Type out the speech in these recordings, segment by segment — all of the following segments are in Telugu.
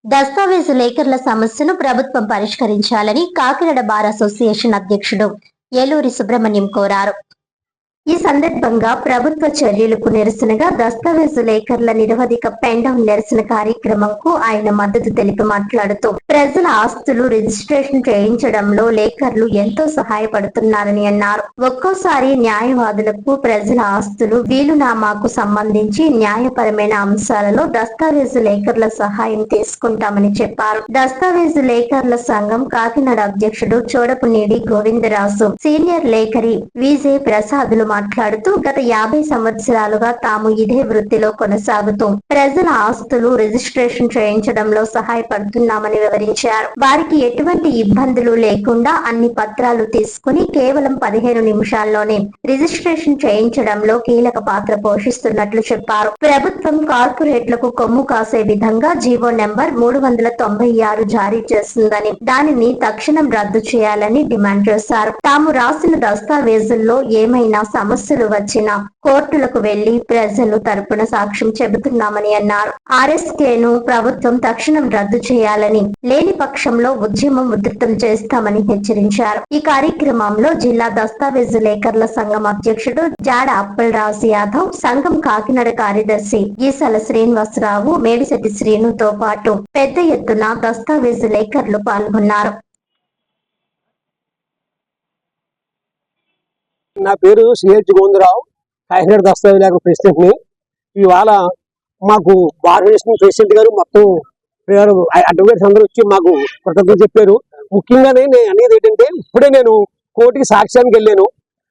దస్తావేజు లేఖర్ల సమస్యను ప్రభుత్వం పరిష్కరించాలని కాకినాడ బార్ అసోసియేషన్ అధ్యక్షుడు ఏలూరి సుబ్రహ్మణ్యం కోరారు. ఈ సందర్భంగా ప్రభుత్వ చర్యలకు నిరసనగా దస్తావేజు లేఖర్ల నిరవధిక పెన్ డౌన్ నిరసన కార్యక్రమంకు ఆయన మద్దతు తెలిపి మాట్లాడుతూ ప్రజల ఆస్తులు రిజిస్ట్రేషన్ చేయించడంలో లేఖర్లు ఎంతో సహాయపడుతున్నారని అన్నారు. ఒక్కోసారి న్యాయవాదులకు ప్రజల ఆస్తులు వీలునామాకు సంబంధించి న్యాయపరమైన అంశాలలో దస్తావేజు లేఖర్ల సహాయం తీసుకుంటామని చెప్పారు. దస్తావేజు లేఖర్ల సంఘం కాకినాడ అధ్యక్షుడు చోడపునేడి గోవిందరాజు, సీనియర్ లేఖరి విజే ప్రసాదులు మాట్లాడుతూ గత 50 సంవత్సరాలుగా తాము ఇదే వృత్తిలో కొనసాగుతూ ప్రజల ఆస్తులు రిజిస్ట్రేషన్ చేయించడంలో సహాయపడుతున్నామని వివరించారు. వారికి ఎటువంటి ఇబ్బందులు లేకుండా అన్ని పత్రాలు తీసుకుని కేవలం 15 నిమిషాల్లోనే రిజిస్ట్రేషన్ చేయించడంలో కీలక పాత్ర పోషిస్తున్నట్లు చెప్పారు. ప్రభుత్వం కార్పొరేట్లకు కొమ్ము కాసే విధంగా జీవో నెంబర్ 396 జారీ చేస్తుందని, దానిని తక్షణం రద్దు చేయాలని డిమాండ్ చేశారు. తాము రాసిన దస్తావేజుల్లో ఏమైనా సమస్యలు వచ్చినా కోర్టులకు వెళ్లి ప్రజలు తరపున సాక్ష్యం చెబుతున్నామని అన్నారు. ఆర్ఎస్కేను ప్రభుత్వం తక్షణం రద్దు చేయాలని, లేని పక్షంలో ఉద్యమం ఉధృతం చేస్తామని హెచ్చరించారు. ఈ కార్యక్రమంలో జిల్లా దస్తావేజు లేఖర్ల సంఘం అధ్యక్షుడు జాడ అప్పలరాజు యాదవ్, సంఘం కాకినాడ కార్యదర్శి గీసాల శ్రీనివాసరావు, మేడిశెట్టి శ్రీనుతో పాటు పెద్ద ఎత్తున దస్తావేజు లేఖర్లు పాల్గొన్నారు. నా పేరు సిహెచ్ గోవిందరావు, కాకినాడ దస్తావేజు లేఖ ప్రెసిడెంట్ ని. ఇవాళ మాకు బార్ ప్రెసిడెంట్ గారు మొత్తం అడ్వకేట్స్ అందరూ వచ్చి మాకు కృతజ్ఞతలు చెప్పారు. ముఖ్యంగానే నేను అనేది ఏంటంటే, ఇప్పుడే నేను కోర్టుకి సాక్ష్యానికి వెళ్ళాను.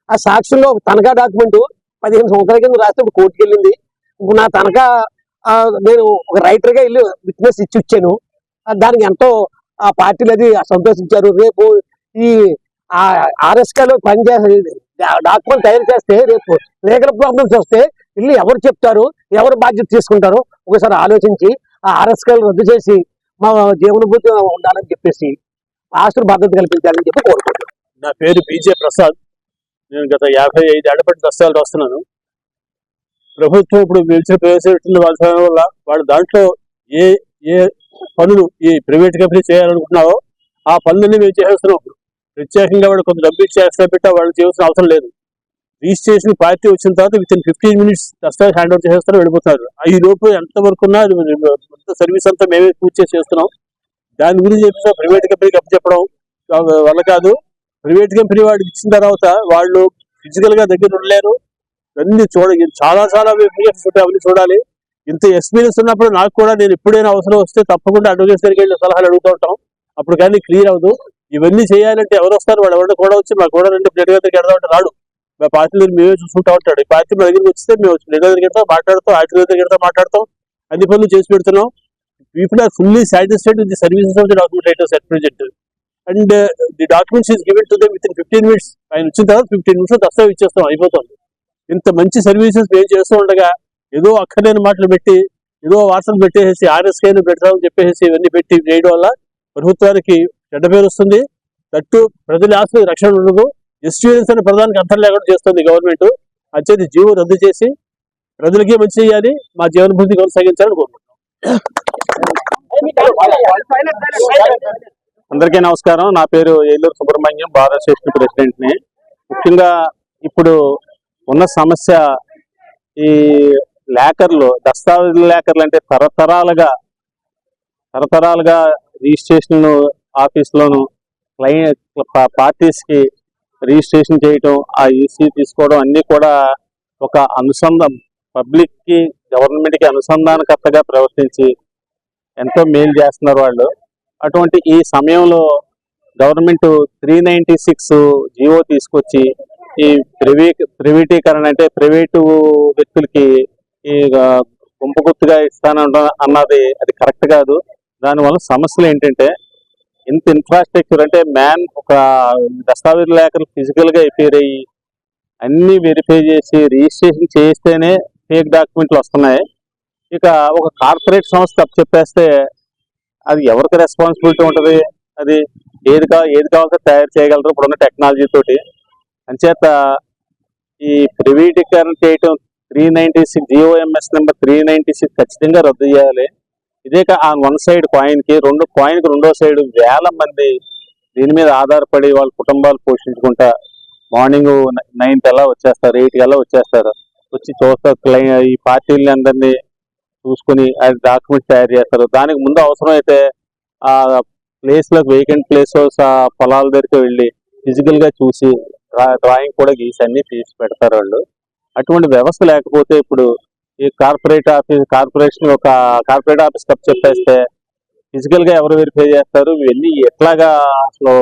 ఆ సాక్ష్యంలో తనఖా డాక్యుమెంట్ 15 సంవత్సరాల కింద రాస్తే కోర్టుకి వెళ్ళింది. నా తనఖా నేను ఒక రైటర్ గా వెళ్ళి విట్నెస్ ఇచ్చి వచ్చాను. దానికి ఎంతో ఆ పార్టీలు అది సంతోషించారు. రేపు ఈ ఆర్ఎస్కేలో పనిచేసే డాక్యుమెంట్ తయారు చేస్తే రేపు లీగల్ ప్రాబ్లమ్స్ వస్తే ఇల్లు ఎవరు చెప్తారు, ఎవరు బాధ్యత తీసుకుంటారు ఒకసారి ఆలోచించి ఆ ఆర్ఎస్కేలు రద్దు చేసి మా జీవనభూతి ఉండాలని చెప్పేసి ఆస్తులు భద్రత కల్పించాలని చెప్పి కోరుకుంటున్నాను. నా పేరు బీజే ప్రసాద్. నేను గత 55 ఏళ్ల పాటు దస్తావేజులు రాస్తున్నాను. ప్రభుత్వం ఇప్పుడు ప్రవేశపెట్టిన వల్ల వాళ్ళు దాంట్లో ఏ ఏ పనులు ఈ ప్రైవేట్ కంపెనీ చేయాలనుకుంటున్నారో ఆ పనులన్నీ మేము చేసేస్తున్నాం. ప్రత్యేకంగా వాళ్ళు కొంత డబ్బు ఇచ్చి ఎక్స్ట్రా పెట్టా వాళ్ళు చేయాల్సిన అవసరం లేదు. రిజిస్ట్రేషన్ పార్టీ వచ్చిన తర్వాత విత్ ఇన్ 15 minutes దస్తావేజ్ హ్యాండ్ ఓవర్ చేసేస్తారు, వెళ్ళిపోతున్నారు. ఈ లోపు ఎంతవరకు ఉన్నా సర్వీస్ అంతా మేమే పూర్తి చేస్తున్నాం. దాని గురించి చెప్పిన ప్రైవేట్ కంపెనీకి అప్పచెప్పడం వల్ల కాదు. ప్రైవేట్ కంపెనీ వాడికి ఇచ్చిన తర్వాత వాళ్ళు ఫిజికల్ గా దగ్గర ఉండలేరు. అన్ని చాలా అవన్నీ చూడాలి. ఇంత ఎక్స్పీరియన్స్ ఉన్నప్పుడు నాకు కూడా నేను ఎప్పుడైనా అవసరం వస్తే తప్పకుండా అడ్వకేట్స్ దగ్గరికి వెళ్ళి సలహాలు అడుగుతూ ఉంటాం. అప్పుడు కానీ క్లియర్ అవ్వదు. ఇవన్నీ చేయాలంటే ఎవరు వస్తారు? వాళ్ళు ఎవరైనా కూడా వచ్చి మాకు కూడా రెండు ప్లేట్ దగ్గరికి వెళ్దామంటే రాడు. మా పార్టీలో మేమే చూసుకుంటా ఉంటాడు. ఈ పార్టీ మా దగ్గరికి వస్తే మేము ప్లేట్ దగ్గరికి వెళ్తాం, మాట్లాడతాం, ఆర్టీ దగ్గర మాట్లాడతాం, అన్ని పనులు చేసి పెడుతున్నాం. People are fully satisfied with the services of the document writers at present. And the documents is given to them within 15 minutes. ఆయన వచ్చిన తర్వాత 15 నిమిషాలు దస్తావేజ్ ఇచ్చేస్తాం, అయిపోతుంది. ఇంత మంచి సర్వీసెస్ మేము చేస్తూ ఉండగా ఏదో అక్కర్లేని మాటలు పెట్టి ఏదో వార్తలు పెట్టేసి ఆర్ఎస్కేని పెడతామని చెప్పేసి ఇవన్నీ పెట్టి చేయడం వల్ల ప్రభుత్వానికి చెడ్డ పేరు వస్తుంది. దట్టు ప్రజల ఆస్తులకు రక్షణ ఉండదు. ఎస్యూరెన్స్ అనే ప్రధానికి అర్థం లేకుండా చేస్తుంది గవర్నమెంట్. అచ్చేది జీవో రద్దు చేసి ప్రజలకే మంచి చేయాలి, మా జీవనభూతి కొనసాగించాలని కోరుకుంటున్నాం. అందరికీ నమస్కారం. నా పేరు Eluru Subrahmanyam, bar association president ని. ముఖ్యంగా ఇప్పుడు ఉన్న సమస్య ఈ లేఖర్లు, దస్తావేజుల లేఖర్లు అంటే తరతరాలుగా రిజిస్ట్రేషన్ ఆఫీస్లోను పార్టీస్ కి రిజిస్ట్రేషన్ చేయటం, ఆ ఈసీ తీసుకోవడం అన్ని కూడా ఒక పబ్లిక్ కి గవర్నమెంట్ కి అనుసంధానకర్తగా ప్రవర్తించి ఎంతో మేలు చేస్తున్నారు వాళ్ళు. అటువంటి ఈ సమయంలో గవర్నమెంట్ 396 జీవో తీసుకొచ్చి ఈ ప్రైవేటీకరణ అంటే ప్రైవేటు వ్యక్తులకి ఈ గుంపుగుత్తుగా అన్నది అది కరెక్ట్ కాదు. దానివల్ల సమస్యలు ఏంటంటే, ఇంత ఇన్ఫ్రాస్ట్రక్చర్ అంటే ఒక దస్తావేజు లేఖలు ఫిజికల్ గా అపీర్ అయ్యి అన్ని వెరిఫై చేసి రిజిస్ట్రేషన్ చేస్తేనే ఫేక్ డాక్యుమెంట్లు వస్తున్నాయి. ఇక ఒక కార్పొరేట్ సంస్థ చెప్పేస్తే అది ఎవరికి రెస్పాన్సిబిలిటీ ఉంటుంది? అది ఏది కావాలంటే తయారు చేయగలరు ఇప్పుడున్న టెక్నాలజీ తోటి. అంచేత ఈ ప్రైవేటీకరణ చేయటం 396 GOMS నెంబర్ 396 ఖచ్చితంగా రద్దు చేయాలి. ఇదే ఆన్ వన్ సైడ్ కాయిన్కి రెండో సైడ్ వేల మంది దీని మీద ఆధారపడి వాళ్ళ కుటుంబాలు పోషించుకుంటా మార్నింగ్ 9 కల్లా వచ్చేస్తారు, 8 కల్లా వచ్చేస్తారు. వచ్చి చూస్తారు ఈ పార్టీలని అందరినీ చూసుకుని అది డాక్యుమెంట్ తయారు చేస్తారు. దానికి ముందు అవసరం అయితే ఆ ప్లేస్లో వేకెంట్ ప్లేస్ పొలాల దగ్గరికి వెళ్ళి ఫిజికల్ గా చూసి డ్రాయింగ్ కూడా గీసి అన్ని తీసి పెడతారు వాళ్ళు. అటువంటి వ్యవస్థ లేకపోతే ఇప్పుడు ఈ కార్పొరేషన్ ఒక కార్పొరేట్ ఆఫీస్ కప్ చెప్పేస్తే ఫిజికల్ గా ఎవరు వెరిఫై చేస్తారు, ఇవన్నీ ఎట్లాగా అసలు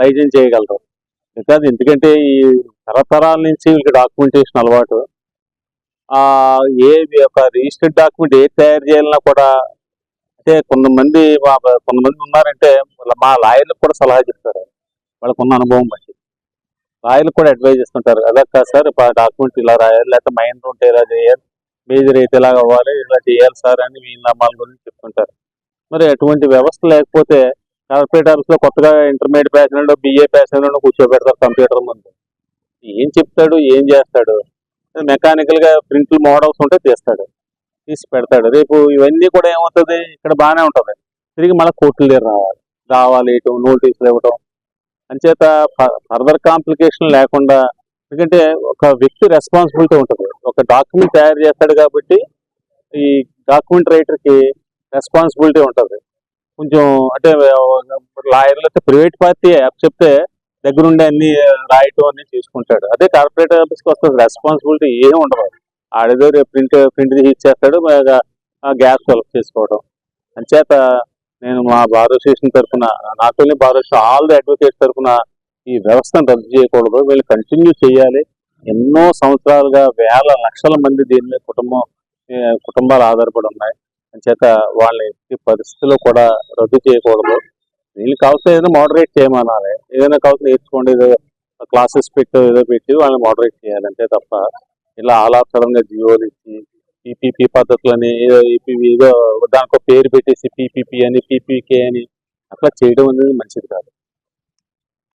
లైసెన్స్ చేయగలరు? బికాజ్ ఎందుకంటే ఈ తరతరాల నుంచి వీళ్ళకి డాక్యుమెంటేషన్ అలవాటు. ఒక రిజిస్టర్డ్ డాక్యుమెంట్ ఏది తయారు చేయాలన్నా కూడా అంటే కొంతమంది ఉన్నారంటే మా లాయర్లకు కూడా సలహా చెప్తారు, వాళ్ళకున్న అనుభవం బట్టి లాయర్లు కూడా అడ్వైజ్ చేస్తుంటారు. అదే కాదు సార్ డాక్యుమెంట్ ఇలా రాయాలి, లేకపోతే మైనర్ ఉంటే ఇలా చేయాలి, మేజర్ అయితే ఇలా అవ్వాలి, ఇలా చేయాలి సార్ అని మీ నమ్మాల గురించి చెప్తుంటారు. మరి అటువంటి వ్యవస్థ లేకపోతే కార్పొరేట్ ఆఫీస్ లో కొత్తగా ఇంటర్మీడియట్ ప్యాషన్ బిఏ ప్యాషన్ కూర్చోబెడతారు కంప్యూటర్ ముందు. ఏం చెప్తాడు, ఏం చేస్తాడు? మెకానికల్ గా ప్రింట్లు మోడల్స్ ఉంటే తీస్తాడు, తీసి పెడతాడు. రేపు ఇవన్నీ కూడా ఏమవుతుంది, ఇక్కడ బాగానే ఉంటుంది, తిరిగి మళ్ళీ కోర్టుల దగ్గర రావాలి ఇవ్వటం, నోటీసులు ఇవ్వటం. అంచేత ఫర్దర్ కాంప్లికేషన్ లేకుండా, ఎందుకంటే ఒక వ్యక్తి రెస్పాన్సిబిలిటీ ఉంటుంది. ఒక డాక్యుమెంట్ తయారు చేస్తాడు కాబట్టి ఈ డాక్యుమెంట్ రైటర్ కి రెస్పాన్సిబిలిటీ ఉంటుంది. కొంచెం అంటే లాయర్లు అయితే ప్రైవేట్ పార్టీ చెప్తే దగ్గరుండి అన్ని రాయటం అన్ని తీసుకుంటాడు. అదే కార్పొరేట్ ఆఫీస్కి వస్తుంది రెస్పాన్సిబిలిటీ ఏమి ఉండదు. ఆడేదో ప్రింట్ తీసి ఇచ్చేస్తాడు, గ్యాస్ కలెక్ట్ చేసుకోవడం. అంచేత నేను మా బార్ అసోసియేషన్ తరఫున, not only bar association, all the advocates తరఫున ఈ వ్యవస్థను రద్దు చేయకూడదు, వీళ్ళు కంటిన్యూ చేయాలి. ఎన్నో సంవత్సరాలుగా వేల లక్షల మంది దీని మీద కుటుంబాలు ఆధారపడి ఉన్నాయి. అంచేత వాళ్ళ ఎట్టి పరిస్థితుల్లో కూడా రద్దు చేయకూడదు. వీళ్ళు కావాల్సిన ఏదైనా మోడరేట్ చేయమనాలి, ఏదైనా కావాల్సిన నేర్చుకోండి, ఏదో క్లాసెస్ ఏదో పెట్టి వాళ్ళని మోడరేట్ చేయాలి. అంతే తప్ప ఇలా ఆలాపరంగా జియోలు ఇచ్చి పీపీపీ పద్ధతులని ఏదో దానికో పేరు పెట్టేసి పీపీపీ అని పీపీకే అని అట్లా చేయడం అనేది మంచిది కాదు.